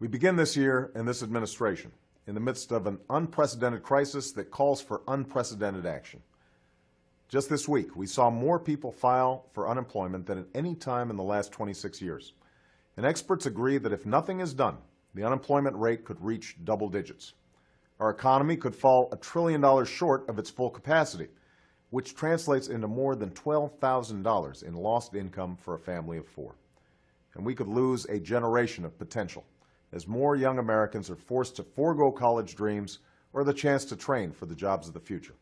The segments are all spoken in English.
We begin this year and this administration in the midst of an unprecedented crisis that calls for unprecedented action. Just this week, we saw more people file for unemployment than at any time in the last 26 years. And experts agree that if nothing is done, the unemployment rate could reach double digits. Our economy could fall $1 trillion short of its full capacity, which translates into more than $12,000 in lost income for a family of four. And we could lose a generation of potential as more young Americans are forced to forego college dreams or the chance to train for the jobs of the future.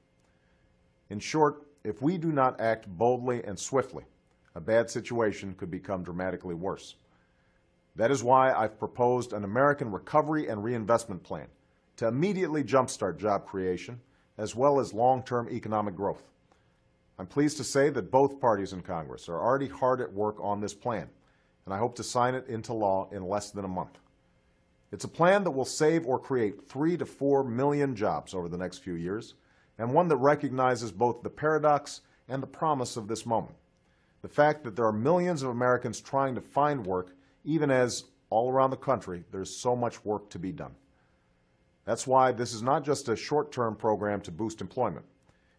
In short, if we do not act boldly and swiftly, a bad situation could become dramatically worse. That is why I've proposed an American Recovery and Reinvestment Plan to immediately jumpstart job creation as well as long-term economic growth. I'm pleased to say that both parties in Congress are already hard at work on this plan, and I hope to sign it into law in less than a month. It's a plan that will save or create 3 to 4 million jobs over the next few years, and one that recognizes both the paradox and the promise of this moment. The fact that there are millions of Americans trying to find work, even as all around the country there's so much work to be done. That's why this is not just a short-term program to boost employment.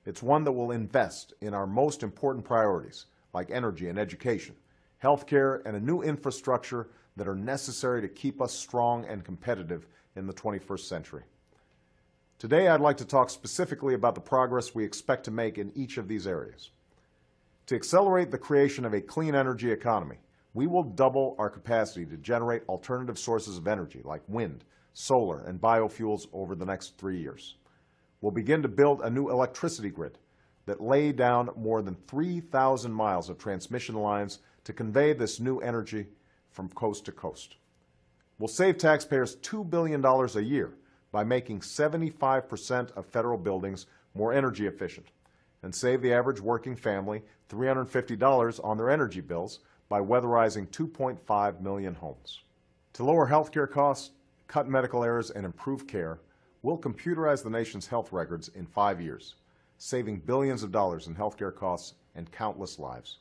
It's one that will invest in our most important priorities, like energy and education, healthcare, and a new infrastructure that are necessary to keep us strong and competitive in the 21st century. Today, I'd like to talk specifically about the progress we expect to make in each of these areas. To accelerate the creation of a clean energy economy, we will double our capacity to generate alternative sources of energy like wind, solar, and biofuels over the next 3 years. We'll begin to build a new electricity grid that lay down more than 3,000 miles of transmission lines to convey this new energy from coast to coast. We'll save taxpayers $2 billion a year by making 75% of federal buildings more energy efficient and save the average working family $350 on their energy bills by weatherizing 2.5 million homes. To lower healthcare costs, cut medical errors, and improve care, we'll computerize the nation's health records in 5 years, saving billions of dollars in healthcare costs and countless lives.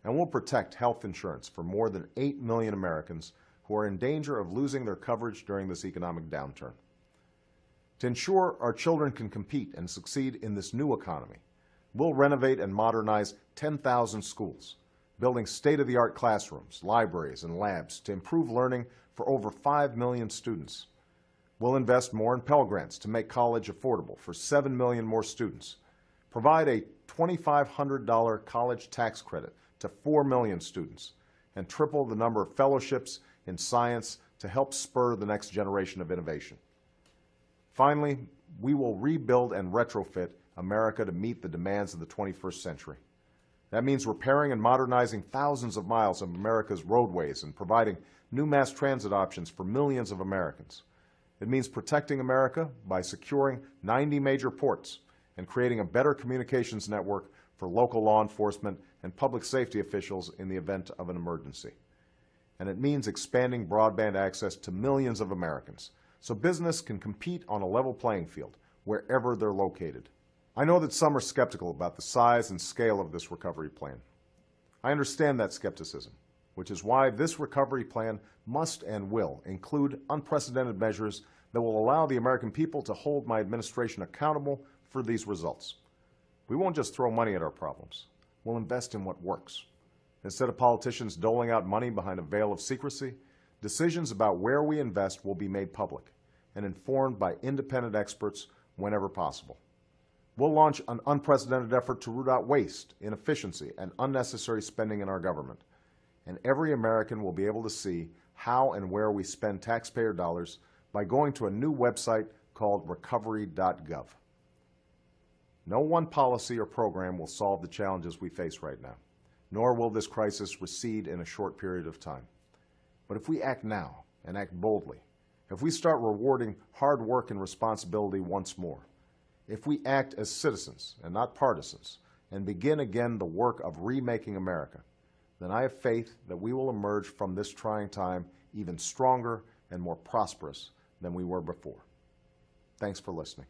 And we'll protect health insurance for more than 8 million Americans who are in danger of losing their coverage during this economic downturn. To ensure our children can compete and succeed in this new economy, we'll renovate and modernize 10,000 schools, building state-of-the-art classrooms, libraries, and labs to improve learning for over 5 million students. We'll invest more in Pell Grants to make college affordable for 7 million more students, provide a $2,500 college tax credit to 4 million students, and triple the number of fellowships in science to help spur the next generation of innovation. Finally, we will rebuild and retrofit America to meet the demands of the 21st century. That means repairing and modernizing thousands of miles of America's roadways and providing new mass transit options for millions of Americans. It means protecting America by securing 90 major ports and creating a better communications network for local law enforcement and public safety officials in the event of an emergency. And it means expanding broadband access to millions of Americans so business can compete on a level playing field wherever they're located. I know that some are skeptical about the size and scale of this recovery plan. I understand that skepticism, which is why this recovery plan must and will include unprecedented measures that will allow the American people to hold my administration accountable for these results. We won't just throw money at our problems. We'll invest in what works. Instead of politicians doling out money behind a veil of secrecy, decisions about where we invest will be made public and informed by independent experts whenever possible. We'll launch an unprecedented effort to root out waste, inefficiency, and unnecessary spending in our government. And every American will be able to see how and where we spend taxpayer dollars by going to a new website called recovery.gov. No one policy or program will solve the challenges we face right now, nor will this crisis recede in a short period of time. But if we act now and act boldly, if we start rewarding hard work and responsibility once more, if we act as citizens and not partisans and begin again the work of remaking America, then I have faith that we will emerge from this trying time even stronger and more prosperous than we were before. Thanks for listening.